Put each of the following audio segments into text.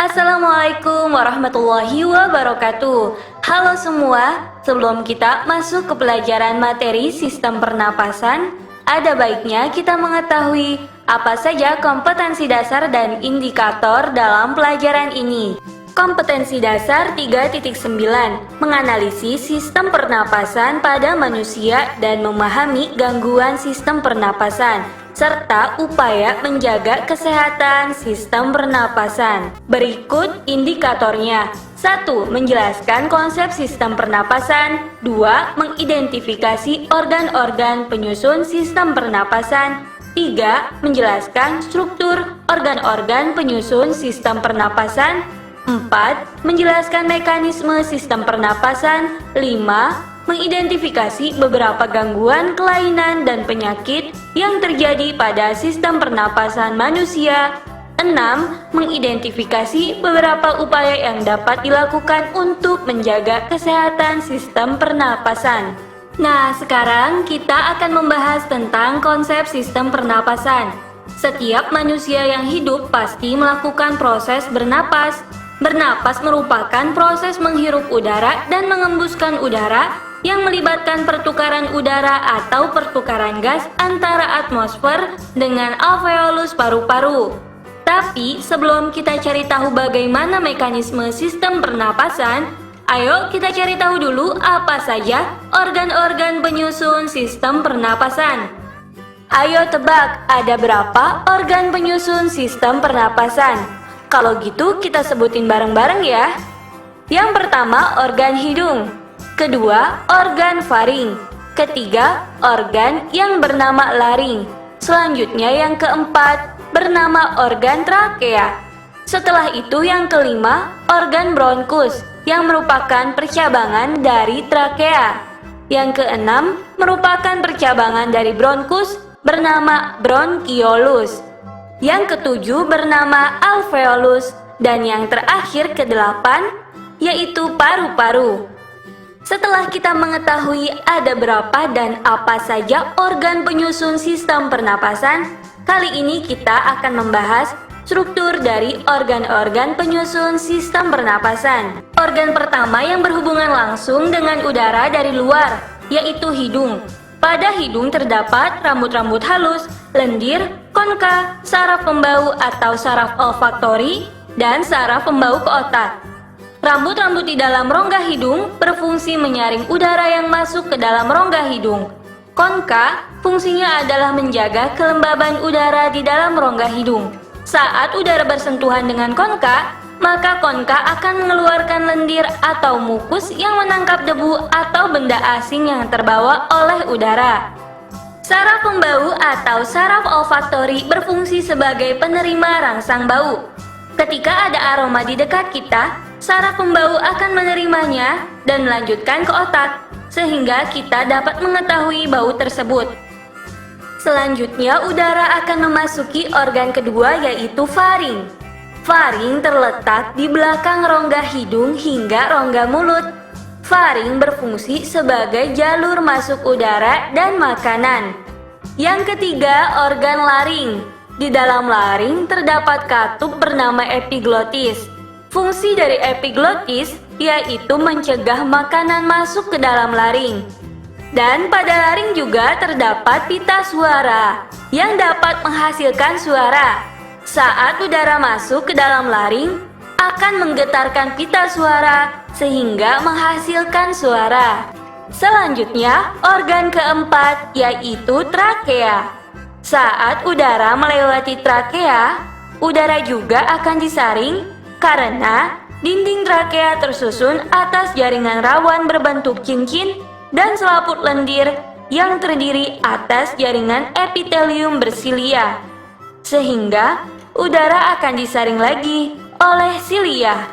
Assalamualaikum warahmatullahi wabarakatuh. Halo semua, sebelum kita masuk ke pelajaran materi sistem pernapasan, ada baiknya kita mengetahui apa saja kompetensi dasar dan indikator dalam pelajaran ini. Kompetensi dasar 3.9 menganalisis sistem pernapasan pada manusia dan memahami gangguan sistem pernapasan serta upaya menjaga kesehatan sistem pernapasan. Berikut indikatornya. 1. Menjelaskan konsep sistem pernapasan. 2. Mengidentifikasi organ-organ penyusun sistem pernapasan. 3. Menjelaskan struktur organ-organ penyusun sistem pernapasan. 4. Menjelaskan mekanisme sistem pernapasan. 5. Mengidentifikasi beberapa gangguan, kelainan, dan penyakit yang terjadi pada sistem pernapasan manusia. 6. Mengidentifikasi beberapa upaya yang dapat dilakukan untuk menjaga kesehatan sistem pernapasan. Nah, sekarang kita akan membahas tentang konsep sistem pernapasan. Setiap manusia yang hidup pasti melakukan proses bernapas. Bernapas merupakan proses menghirup udara dan mengembuskan udara yang melibatkan pertukaran udara atau pertukaran gas antara atmosfer dengan alveolus paru-paru. Tapi sebelum kita cari tahu bagaimana mekanisme sistem pernapasan, ayo kita cari tahu dulu apa saja organ-organ penyusun sistem pernapasan. Ayo tebak, ada berapa organ penyusun sistem pernapasan? Kalau gitu kita sebutin bareng-bareng ya. Yang pertama, organ hidung. Kedua, organ faring. Ketiga, organ yang bernama laring. Selanjutnya yang keempat, bernama organ trakea. Setelah itu yang kelima, organ bronkus, yang merupakan percabangan dari trakea. Yang keenam, merupakan percabangan dari bronkus, bernama bronkiolus. Yang ketujuh bernama alveolus, dan yang terakhir kedelapan, yaitu paru-paru. Setelah kita mengetahui ada berapa dan apa saja organ penyusun sistem pernapasan, kali ini kita akan membahas struktur dari organ-organ penyusun sistem pernapasan. Organ pertama yang berhubungan langsung dengan udara dari luar, yaitu hidung. Pada hidung terdapat rambut-rambut halus, lendir, konka, saraf pembau atau saraf olfaktori, dan saraf pembau ke otak. Rambut-rambut di dalam rongga hidung berfungsi menyaring udara yang masuk ke dalam rongga hidung. Konka fungsinya adalah menjaga kelembaban udara di dalam rongga hidung. Saat udara bersentuhan dengan konka, maka konka akan mengeluarkan lendir atau mukus yang menangkap debu atau benda asing yang terbawa oleh udara. Saraf pembau atau saraf olfaktori berfungsi sebagai penerima rangsang bau. Ketika ada aroma di dekat kita, saraf pembau akan menerimanya dan melanjutkan ke otak, sehingga kita dapat mengetahui bau tersebut. Selanjutnya, udara akan memasuki organ kedua, yaitu faring. Faring terletak di belakang rongga hidung hingga rongga mulut. Faring berfungsi sebagai jalur masuk udara dan makanan. Yang ketiga, organ laring. Di dalam laring terdapat katup bernama epiglotis. Fungsi dari epiglotis yaitu mencegah makanan masuk ke dalam laring. Dan pada laring juga terdapat pita suara yang dapat menghasilkan suara. Saat udara masuk ke dalam laring, akan menggetarkan pita suara sehingga menghasilkan suara. Selanjutnya, organ keempat yaitu trakea. Saat udara melewati trakea, udara juga akan disaring karena dinding trakea tersusun atas jaringan rawan berbentuk cincin dan selaput lendir yang terdiri atas jaringan epitelium bersilia. Sehingga udara akan disaring lagi oleh silia.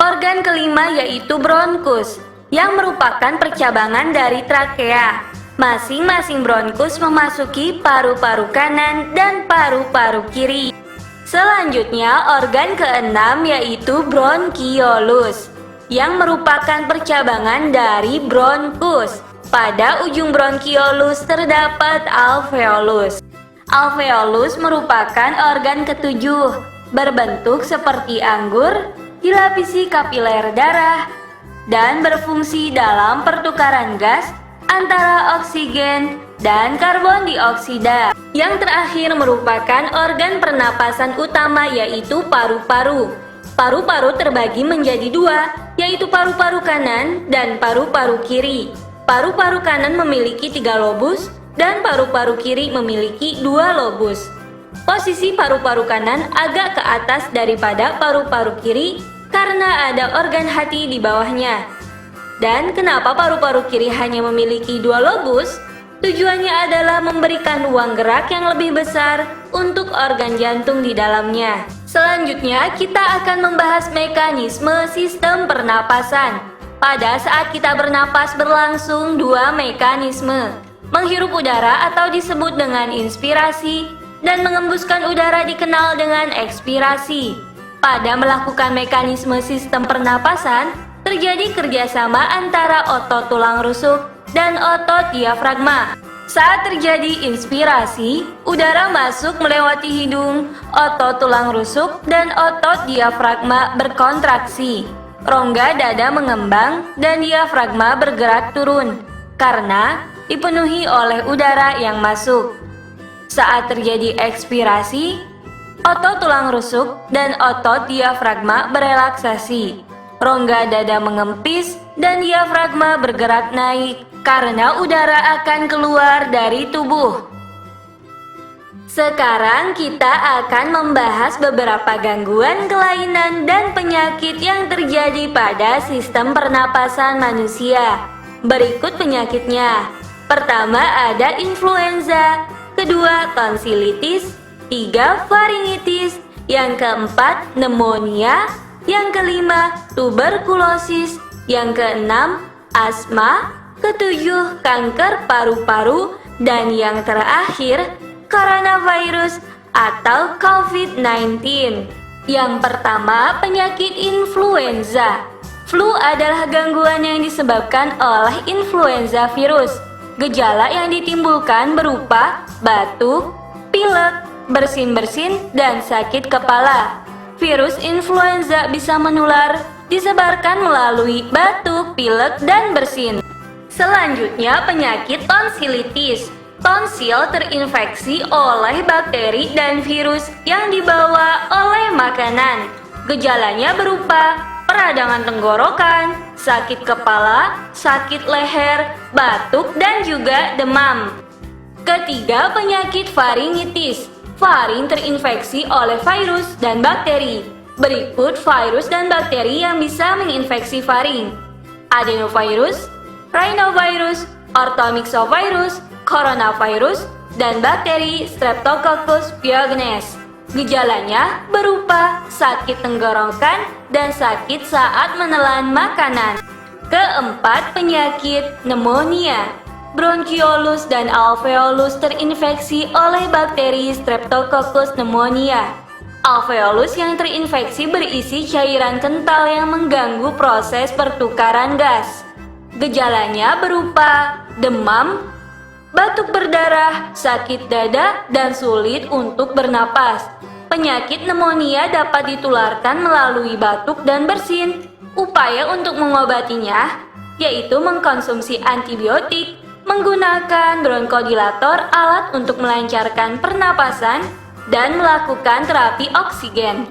Organ kelima yaitu bronkus, yang merupakan percabangan dari trakea. Masing-masing bronkus memasuki paru-paru kanan dan paru-paru kiri. Selanjutnya, organ keenam yaitu bronkiolus, yang merupakan percabangan dari bronkus. Pada ujung bronkiolus terdapat alveolus. Alveolus merupakan organ ketujuh. berbentuk seperti anggur, dilapisi kapiler darah, dan berfungsi dalam pertukaran gas antara oksigen dan karbon dioksida. Yang terakhir merupakan organ pernapasan utama, yaitu paru-paru. Paru-paru terbagi menjadi dua, yaitu paru-paru kanan dan paru-paru kiri. Paru-paru kanan memiliki 3 lobus dan paru-paru kiri memiliki 2 lobus. Posisi paru-paru kanan agak ke atas daripada paru-paru kiri karena ada organ hati di bawahnya. Dan kenapa paru-paru kiri hanya memiliki 2 lobus? Tujuannya adalah memberikan ruang gerak yang lebih besar untuk organ jantung di dalamnya. Selanjutnya, kita akan membahas mekanisme sistem pernapasan. Pada saat kita bernapas berlangsung 2 mekanisme. Menghirup udara atau disebut dengan inspirasi, dan mengembuskan udara dikenal dengan ekspirasi. Pada melakukan mekanisme sistem pernapasan, terjadi kerjasama antara otot tulang rusuk dan otot diafragma. Saat terjadi inspirasi, udara masuk melewati hidung, otot tulang rusuk, dan otot diafragma berkontraksi. Rongga dada mengembang dan diafragma bergerak turun karena dipenuhi oleh udara yang masuk. Saat terjadi ekspirasi, otot tulang rusuk dan otot diafragma berelaksasi. Rongga dada mengempis dan diafragma bergerak naik karena udara akan keluar dari tubuh. Sekarang kita akan membahas beberapa gangguan kelainan dan penyakit yang terjadi pada sistem pernapasan manusia. Berikut penyakitnya. Pertama ada influenza, kedua tonsilitis, 3 faringitis, yang keempat pneumonia, yang kelima tuberkulosis, yang keenam asma, ketujuh kanker paru-paru, dan yang terakhir coronavirus atau COVID-19. Yang pertama, penyakit influenza. Flu adalah gangguan yang disebabkan oleh influenza virus. Gejala yang ditimbulkan berupa batuk, pilek, bersin-bersin, dan sakit kepala. Virus influenza bisa menular disebarkan melalui batuk, pilek, dan bersin. Selanjutnya, penyakit tonsilitis. Tonsil terinfeksi oleh bakteri dan virus yang dibawa oleh makanan. Gejalanya berupa peradangan tenggorokan, sakit kepala, sakit leher, batuk, dan juga demam. Ketiga, penyakit faringitis. Faring terinfeksi oleh virus dan bakteri. Berikut virus dan bakteri yang bisa menginfeksi faring: adenovirus, rhinovirus, orthomyxovirus, coronavirus, dan bakteri Streptococcus pyogenes. Gejalanya berupa sakit tenggorokan dan sakit saat menelan makanan. Keempat, penyakit pneumonia. Bronchiolus dan alveolus terinfeksi oleh bakteri Streptococcus pneumonia. Alveolus yang terinfeksi berisi cairan kental yang mengganggu proses pertukaran gas. Gejalanya berupa demam, batuk berdarah, sakit dada, dan sulit untuk bernapas. Penyakit pneumonia dapat ditularkan melalui batuk dan bersin. Upaya untuk mengobatinya yaitu mengkonsumsi antibiotik, menggunakan bronkodilator, alat untuk melancarkan pernapasan, dan melakukan terapi oksigen.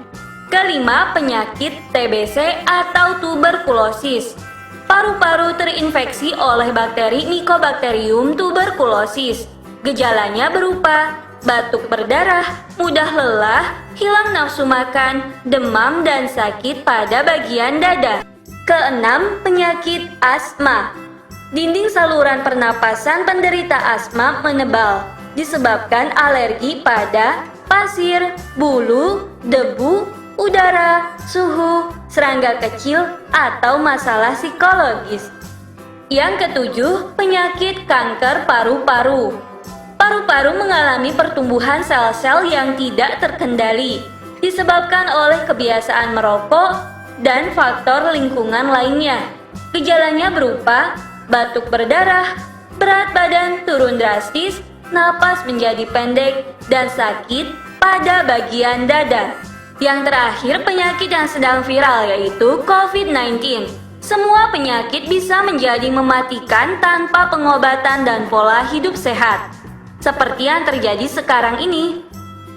Kelima, penyakit TBC atau tuberkulosis. Paru-paru terinfeksi oleh bakteri Mycobacterium tuberculosis. Gejalanya berupa batuk berdarah, mudah lelah, hilang nafsu makan, demam, dan sakit pada bagian dada. Keenam, penyakit asma. Dinding saluran pernapasan penderita asma menebal, disebabkan alergi pada pasir, bulu, debu, udara, suhu, serangga kecil, atau masalah psikologis. Yang ketujuh, penyakit kanker paru-paru. Paru-paru mengalami pertumbuhan sel-sel yang tidak terkendali, disebabkan oleh kebiasaan merokok dan faktor lingkungan lainnya. Gejalanya berupa batuk berdarah, berat badan turun drastis, napas menjadi pendek, dan sakit pada bagian dada. Yang terakhir, penyakit yang sedang viral yaitu COVID-19. Semua penyakit bisa menjadi mematikan tanpa pengobatan dan pola hidup sehat. Seperti yang terjadi sekarang ini.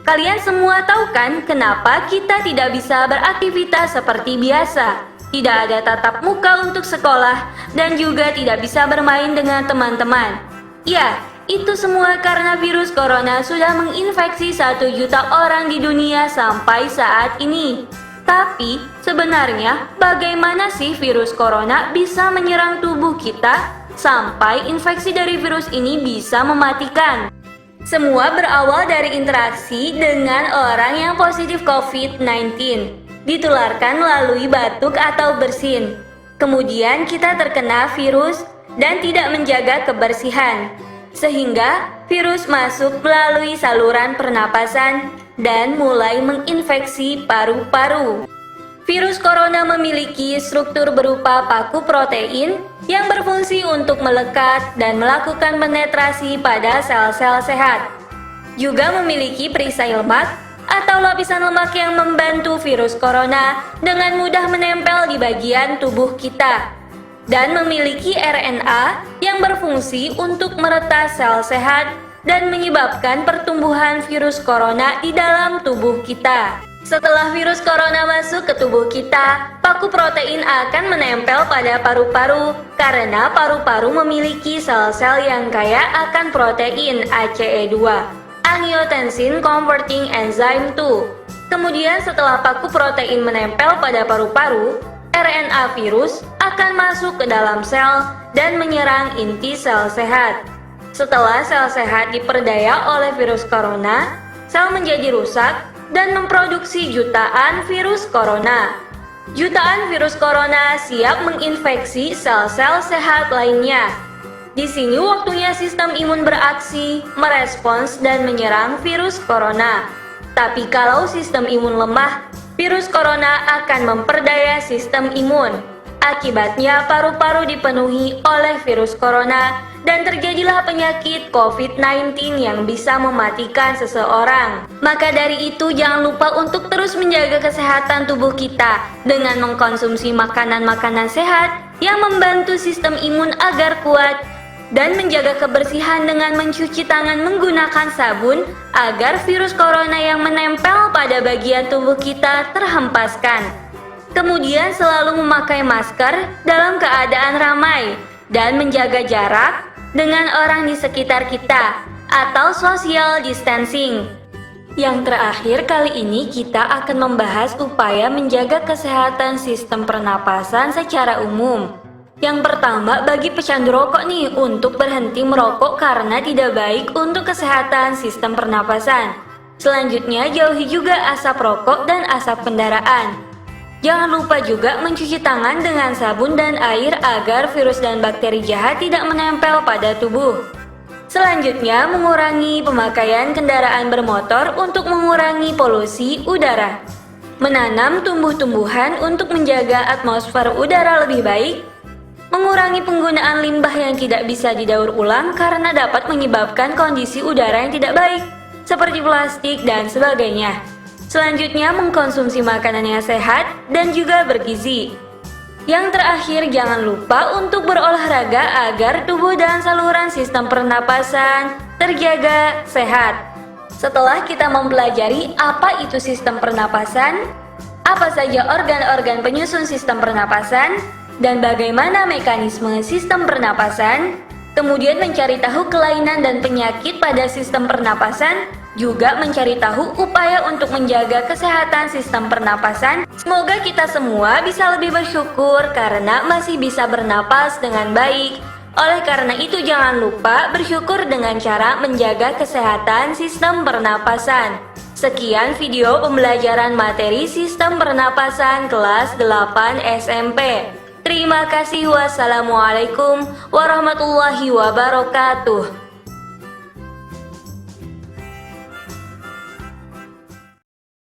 Kalian semua tahu kan kenapa kita tidak bisa beraktivitas seperti biasa? Tidak ada tatap muka untuk sekolah dan juga tidak bisa bermain dengan teman-teman. Ya, itu semua karena virus corona sudah menginfeksi 1 juta orang di dunia sampai saat ini. Tapi, sebenarnya bagaimana sih virus corona bisa menyerang tubuh kita sampai infeksi dari virus ini bisa mematikan? Semua berawal dari interaksi dengan orang yang positif COVID-19. Ditularkan melalui batuk atau bersin. Kemudian kita terkena virus dan tidak menjaga kebersihan. Sehingga virus masuk melalui saluran pernapasan dan mulai menginfeksi paru-paru. Virus corona memiliki struktur berupa paku protein yang berfungsi untuk melekat dan melakukan penetrasi pada sel-sel sehat. Juga memiliki perisai lemak atau lapisan lemak yang membantu virus corona dengan mudah menempel di bagian tubuh kita. Dan memiliki RNA yang berfungsi untuk meretas sel sehat dan menyebabkan pertumbuhan virus corona di dalam tubuh kita. Setelah virus corona masuk ke tubuh kita, paku protein akan menempel pada paru-paru karena paru-paru memiliki sel-sel yang kaya akan protein ACE2, Angiotensin Converting Enzyme 2. Kemudian setelah paku protein menempel pada paru-paru, RNA virus akan masuk ke dalam sel dan menyerang inti sel sehat. Setelah sel sehat diperdaya oleh virus corona, sel menjadi rusak dan memproduksi jutaan virus corona. Jutaan virus corona siap menginfeksi sel-sel sehat lainnya. Di sini waktunya sistem imun beraksi, merespons dan menyerang virus corona. Tapi kalau sistem imun lemah, virus corona akan memperdaya sistem imun. Akibatnya paru-paru dipenuhi oleh virus corona dan terjadilah penyakit COVID-19 yang bisa mematikan seseorang. Maka dari itu jangan lupa untuk terus menjaga kesehatan tubuh kita dengan mengkonsumsi makanan-makanan sehat yang membantu sistem imun agar kuat dan menjaga kebersihan dengan mencuci tangan menggunakan sabun agar virus corona yang menempel pada bagian tubuh kita terhempaskan. Kemudian selalu memakai masker dalam keadaan ramai dan menjaga jarak dengan orang di sekitar kita atau social distancing. Yang terakhir, kali ini kita akan membahas upaya menjaga kesehatan sistem pernapasan secara umum. Yang pertama, bagi pecandu rokok nih untuk berhenti merokok karena tidak baik untuk kesehatan sistem pernapasan. Selanjutnya, jauhi juga asap rokok dan asap kendaraan. Jangan lupa juga mencuci tangan dengan sabun dan air agar virus dan bakteri jahat tidak menempel pada tubuh. Selanjutnya, mengurangi pemakaian kendaraan bermotor untuk mengurangi polusi udara. Menanam tumbuh-tumbuhan untuk menjaga atmosfer udara lebih baik. Mengurangi penggunaan limbah yang tidak bisa didaur ulang karena dapat menyebabkan kondisi udara yang tidak baik, seperti plastik dan sebagainya. Selanjutnya, mengkonsumsi makanan yang sehat dan juga bergizi. Yang terakhir, jangan lupa untuk berolahraga agar tubuh dan saluran sistem pernapasan terjaga sehat. Setelah kita mempelajari apa itu sistem pernapasan, apa saja organ-organ penyusun sistem pernapasan, dan bagaimana mekanisme sistem pernapasan, kemudian mencari tahu kelainan dan penyakit pada sistem pernapasan, juga mencari tahu upaya untuk menjaga kesehatan sistem pernapasan. Semoga kita semua bisa lebih bersyukur karena masih bisa bernapas dengan baik. Oleh karena itu jangan lupa bersyukur dengan cara menjaga kesehatan sistem pernapasan. Sekian video pembelajaran materi sistem pernapasan kelas 8 SMP. Terima kasih. Wassalamualaikum warahmatullahi wabarakatuh.